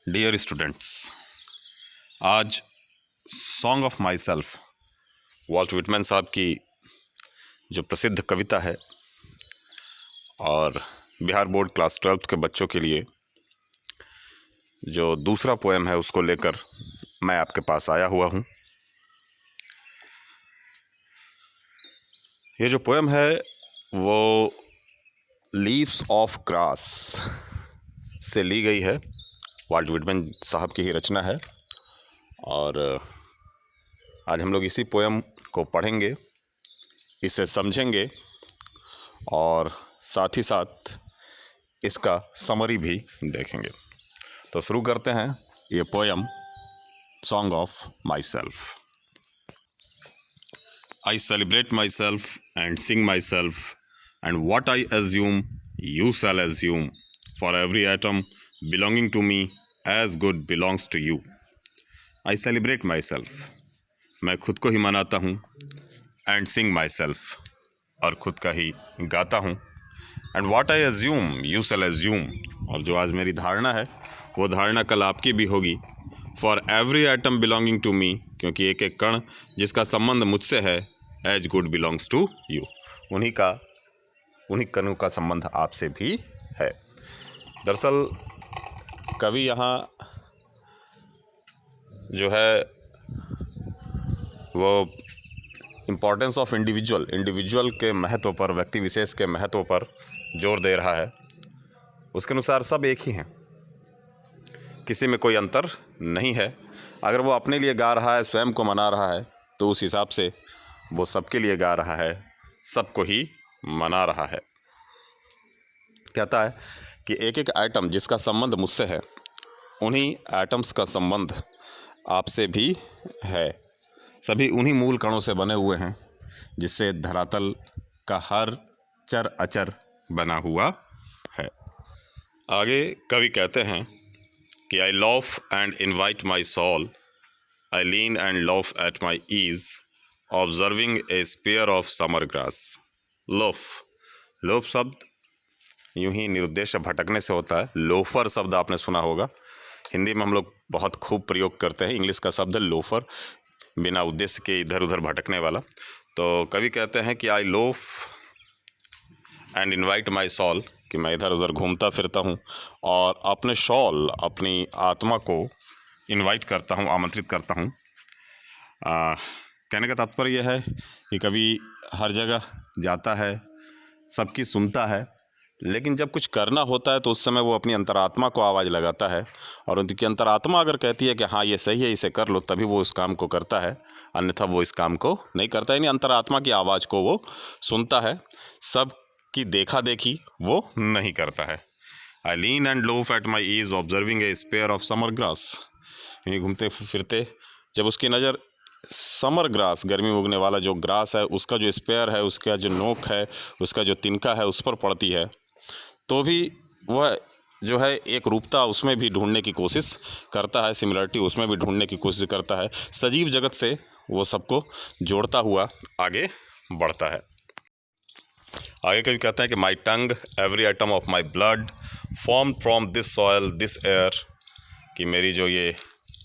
Dear students, आज song of my self Walt Whitman साहब की जो प्रसिद्ध कविता है और बिहार बोर्ड क्लास 12th के बच्चों के लिए जो दूसरा पोएम है उसको लेकर मैं आपके पास आया हुआ हूँ। ये जो पोएम है वो लीव्स ऑफ ग्रास से ली गई है, वॉल्ट विटमैन साहब की ही रचना है। और आज हम लोग इसी पोएम को पढ़ेंगे, इसे समझेंगे और साथ ही साथ इसका समरी भी देखेंगे। तो शुरू करते हैं ये poem song of my self. I celebrate myself and sing myself, and what I assume, you shall assume, for every atom belonging to me as good belongs to you. I celebrate myself, मैं खुद को ही मनाता हूँ, and sing myself, और खुद का ही गाता हूँ, and what I assume, you shall assume, और जो आज मेरी धारणा है वो धारणा कल आपकी भी होगी। For every atom belonging to me, क्योंकि एक एक कण जिसका संबंध मुझसे है, as good belongs to you, उन्हीं कणों का संबंध आपसे भी है। दरअसल कवि यहाँ जो है वो इम्पोर्टेंस ऑफ इंडिविजुअल के महत्व पर, व्यक्ति विशेष के महत्व पर जोर दे रहा है। उसके अनुसार सब एक ही हैं, किसी में कोई अंतर नहीं है। अगर वो अपने लिए गा रहा है, स्वयं को मना रहा है, तो उस हिसाब से वो सबके लिए गा रहा है, सबको ही मना रहा है। कहता है कि एक एक एटम जिसका संबंध मुझसे है, उन्हीं एटम्स का संबंध आपसे भी है। सभी उन्हीं मूल कणों से बने हुए हैं जिससे धरातल का हर चर अचर बना हुआ है। आगे कवि कहते हैं कि I loaf and invite my soul, I lean and loaf at my ease, observing a spear of summer grass. Loaf शब्द यूं ही निरुद्देश्य भटकने से होता है। लोफर शब्द आपने सुना होगा, हिंदी में हम लोग बहुत खूब प्रयोग करते हैं। इंग्लिश का शब्द है लोफर, बिना उद्देश्य के इधर उधर भटकने वाला। तो कवि कहते हैं कि I loaf and invite my soul, कि मैं इधर उधर घूमता फिरता हूँ और अपने शॉल, अपनी आत्मा को इनवाइट करता हूँ, आमंत्रित करता हूँ। कहने का तात्पर्य यह है कि कवि हर जगह जाता है, सबकी सुनता है, लेकिन जब कुछ करना होता है तो उस समय वो अपनी अंतरात्मा को आवाज़ लगाता है, और उनकी अंतरात्मा अगर कहती है कि हाँ ये सही है, इसे कर लो, तभी वो उस काम को करता है, अन्यथा वो इस काम को नहीं करता। यानी अंतरात्मा की आवाज़ को वो सुनता है, सब की देखा देखी वो नहीं करता है। I lean and loaf at my ease, observing a spear of summer grass. यानी घूमते फिरते जब उसकी नज़र समर ग्रास, गर्मी में उगने वाला जो ग्रास है, उसका जो स्पेयर है, उसका जो नोक है, उसका जो तिनका है, उस पर पड़ती है, तो भी वह जो है एक रूपता उसमें भी ढूंढने की कोशिश करता है, सिमिलरिटी उसमें भी ढूंढने की कोशिश करता है। सजीव जगत से वो सबको जोड़ता हुआ आगे बढ़ता है। आगे कभी कहता है कि my tongue every atom of my blood form from this soil this air, कि मेरी जो ये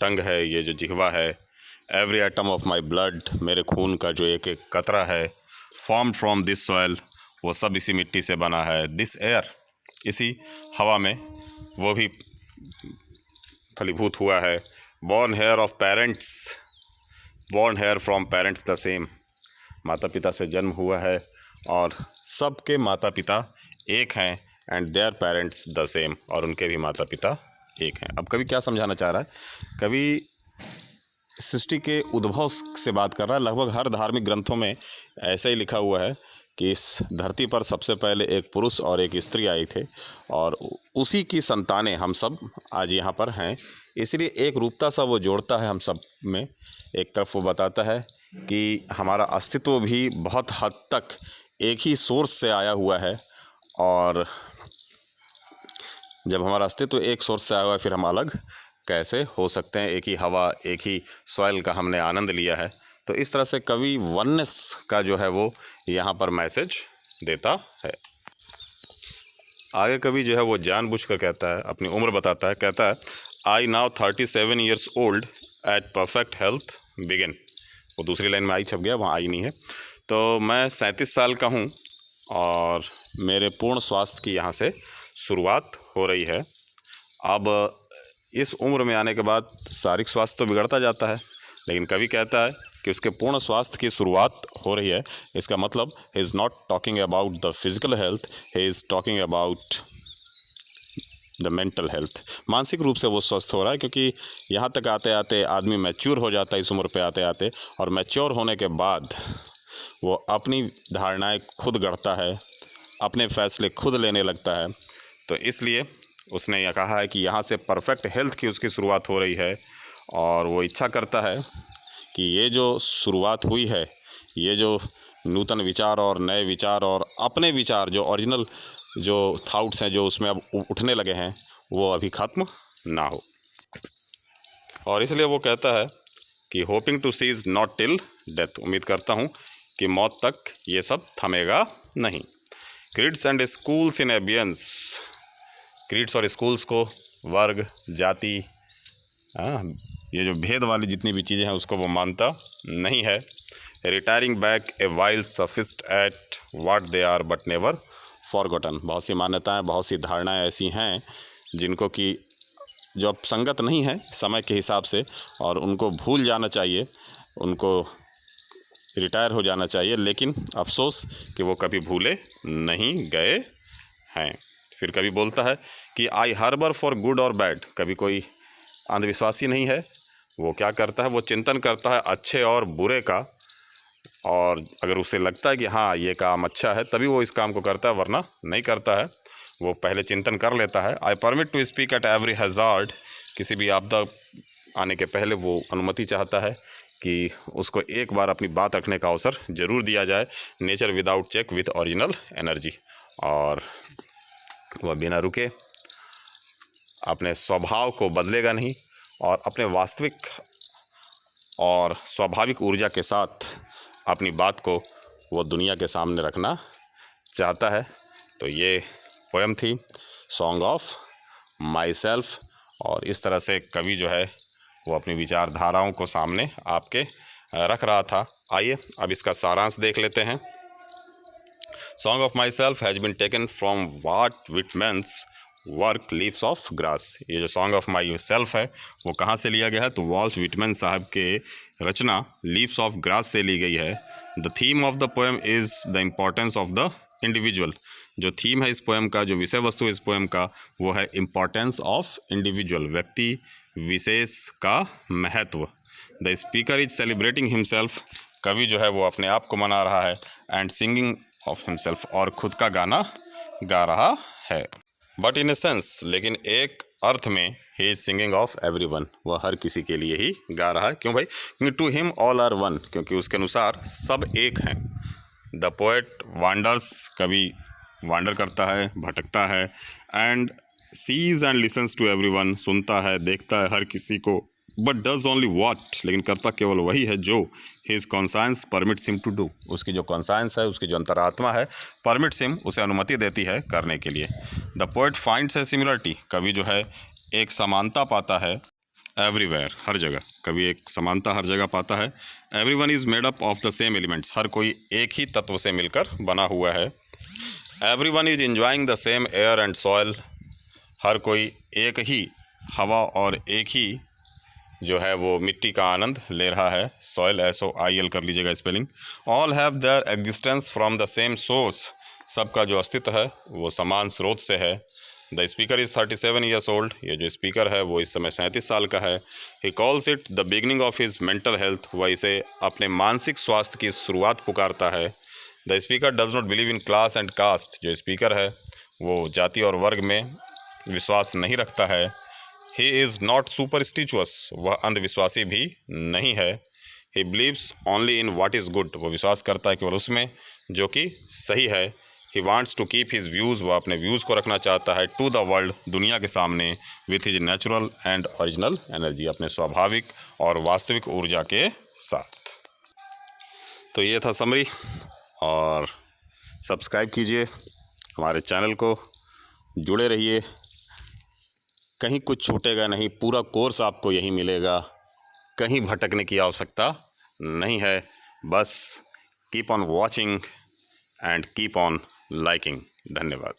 टंग है, ये जो जिह्वा है, every atom of my blood, मेरे खून का जो एक एक कतरा है, फॉर्म फ्रॉम दिस सॉयल, वो सब इसी मिट्टी से बना है, दिस एयर, इसी हवा में वो भी फलीभूत हुआ है। Born hair of parents, born hair from parents the same, माता पिता से जन्म हुआ है और सबके माता पिता एक हैं, and their parents the same, और उनके भी माता पिता एक हैं। अब कवि क्या समझाना चाह रहा है? कवि सृष्टि के उद्भव से बात कर रहा है। लगभग हर धार्मिक ग्रंथों में ऐसा ही लिखा हुआ है कि इस धरती पर सबसे पहले एक पुरुष और एक स्त्री आई थे, और उसी की संतानें हम सब आज यहाँ पर हैं। इसलिए एक रूपता सा वो जोड़ता है हम सब में। एक तरफ वो बताता है कि हमारा अस्तित्व भी बहुत हद तक एक ही सोर्स से आया हुआ है, और जब हमारा अस्तित्व एक सोर्स से आया हुआ है, फिर हम अलग कैसे हो सकते हैं? एक ही हवा, एक ही सॉइल का हमने आनंद लिया है। तो इस तरह से कवि वननेस का जो है वो यहाँ पर मैसेज देता है। आगे कवि जो है वो जानबूझकर कहता है, अपनी उम्र बताता है, कहता है I now 37 years old at perfect health begin. वो दूसरी लाइन में आई छप गया, वहाँ आई नहीं है। तो मैं 37 साल का हूँ और मेरे पूर्ण स्वास्थ्य की यहाँ से शुरुआत हो रही है। अब इस उम्र में आने के बाद शारीरिक स्वास्थ्य तो बिगड़ता जाता है, लेकिन कवि कहता है कि उसके पूर्ण स्वास्थ्य की शुरुआत हो रही है। इसका मतलब he is not talking about the physical health, he is talking about the mental health. मानसिक रूप से वो स्वस्थ हो रहा है, क्योंकि यहाँ तक आते आते आदमी मैच्योर हो जाता है इस उम्र पे आते आते, और मैच्योर होने के बाद वो अपनी धारणाएं खुद गढ़ता है, अपने फैसले खुद लेने लगता है। तो इसलिए उसने यह कहा है कि यहाँ से परफेक्ट हेल्थ की उसकी शुरुआत हो रही है, और वो इच्छा करता है कि ये जो शुरुआत हुई है, ये जो नूतन विचार और नए विचार और अपने विचार जो ओरिजिनल जो थाट्स हैं जो उसमें अब उठने लगे हैं, वो अभी ख़त्म ना हो। और इसलिए वो कहता है कि hoping to cease not till death, उम्मीद करता हूँ कि मौत तक ये सब थमेगा नहीं। Creeds and schools in abeyance, creeds और स्कूल्स को वर्ग जाति ये जो भेद वाली जितनी भी चीज़ें हैं उसको वो मानता नहीं है। Retiring back a while sufficed at what they are but never forgotten, बहुत सी मान्यताएं, बहुत सी धारणाएं ऐसी हैं जिनको कि जो अब संगत नहीं है समय के हिसाब से, और उनको भूल जाना चाहिए, उनको रिटायर हो जाना चाहिए, लेकिन अफसोस कि वो कभी भूले नहीं गए हैं। फिर कभी बोलता है कि आई हार्बर फॉर गुड और बैड, कभी कोई अंधविश्वासी नहीं है, वो क्या करता है, वो चिंतन करता है अच्छे और बुरे का, और अगर उसे लगता है कि हाँ ये काम अच्छा है तभी वो इस काम को करता है, वरना नहीं करता है, वो पहले चिंतन कर लेता है। I permit to speak at every hazard, किसी भी आपदा आने के पहले वो अनुमति चाहता है कि उसको एक बार अपनी बात रखने का अवसर ज़रूर दिया जाए। Nature without check with original energy, और वह बिना रुके अपने स्वभाव को बदलेगा नहीं, और अपने वास्तविक और स्वाभाविक ऊर्जा के साथ अपनी बात को वो दुनिया के सामने रखना चाहता है। तो ये पोएम थी सॉन्ग ऑफ माई सेल्फ, और इस तरह से कवि जो है वो अपनी विचारधाराओं को सामने आपके रख रहा था। आइए अब इसका सारांश देख लेते हैं। Song of myself has been taken from Walt Whitman's work leaves of grass. ये जो सॉन्ग ऑफ माई सेल्फ है वो कहाँ से लिया गया है, तो वॉल्ट विटमैन साहब के रचना लीव्स ऑफ ग्रास से ली गई है। The theme of the poem is the importance of the individual, जो थीम है इस पोएम का, जो विषय वस्तु इस पोएम का, वो है इम्पॉर्टेंस ऑफ इंडिविजुअल, व्यक्ति विशेष का महत्व। The speaker is celebrating himself, कवि जो है वो अपने आप को मना रहा है, एंड सिंगिंग ऑफ हिमसेल्फ, और खुद का गाना गा रहा है। बट इन ए सेंस, लेकिन एक अर्थ में, he is singing of every one, वह हर किसी के लिए ही गा रहा है। क्यों भाई? क्योंकि to him all are one, क्योंकि उसके अनुसार सब एक हैं। द पोएट वांडर्स, कवि वांडर करता है, भटकता है, and sees and listens to every one, सुनता है, देखता है हर किसी को, बट डज ओनली वॉट, लेकिन करता केवल वही है जो his conscience permits him to do, उसकी जो कॉन्साइंस है, उसकी जो अंतरात्मा है, परमिट्स हिम, उसे अनुमति देती है करने के लिए। The poet finds A similarity, कवि जो है एक समानता पाता है, एवरीवेयर, हर जगह, कवि एक समानता हर जगह पाता है। Everyone is made up of the same elements, हर कोई एक ही तत्व से मिलकर बना हुआ है। Everyone is enjoying the same air and soil, हर कोई एक ही हवा और एक ही जो है वो मिट्टी का आनंद ले रहा है। सॉइल SOIL कर लीजिएगा spelling. All have their existence from the same source, सबका जो अस्तित्व है वो समान स्रोत से है। The speaker is 37 years old, ये जो स्पीकर है वो इस समय 37 साल का है। He calls it the beginning of his mental health, वह इसे अपने मानसिक स्वास्थ्य की शुरुआत पुकारता है। The speaker does not believe in class and caste, जो स्पीकर है वो जाति और वर्ग में विश्वास नहीं रखता है। ही इज़ नॉट सुपरस्टिचुअस, वह अंधविश्वासी भी नहीं है। He believes only in what is good, वो विश्वास करता है केवल उसमें जो कि सही है। He wants to keep his views, वह अपने व्यूज़ को रखना चाहता है टू द वर्ल्ड, दुनिया के सामने, with his natural and original energy, अपने स्वाभाविक और वास्तविक ऊर्जा के साथ। तो ये था समरी, और सब्सक्राइब कीजिए हमारे चैनल को, जुड़े रहिए कहीं कुछ छूटेगा नहीं, पूरा कोर्स आपको यही मिलेगा, कहीं भटकने की आवश्यकता नहीं है। बस keep on watching and keep on liking. धन्यवाद।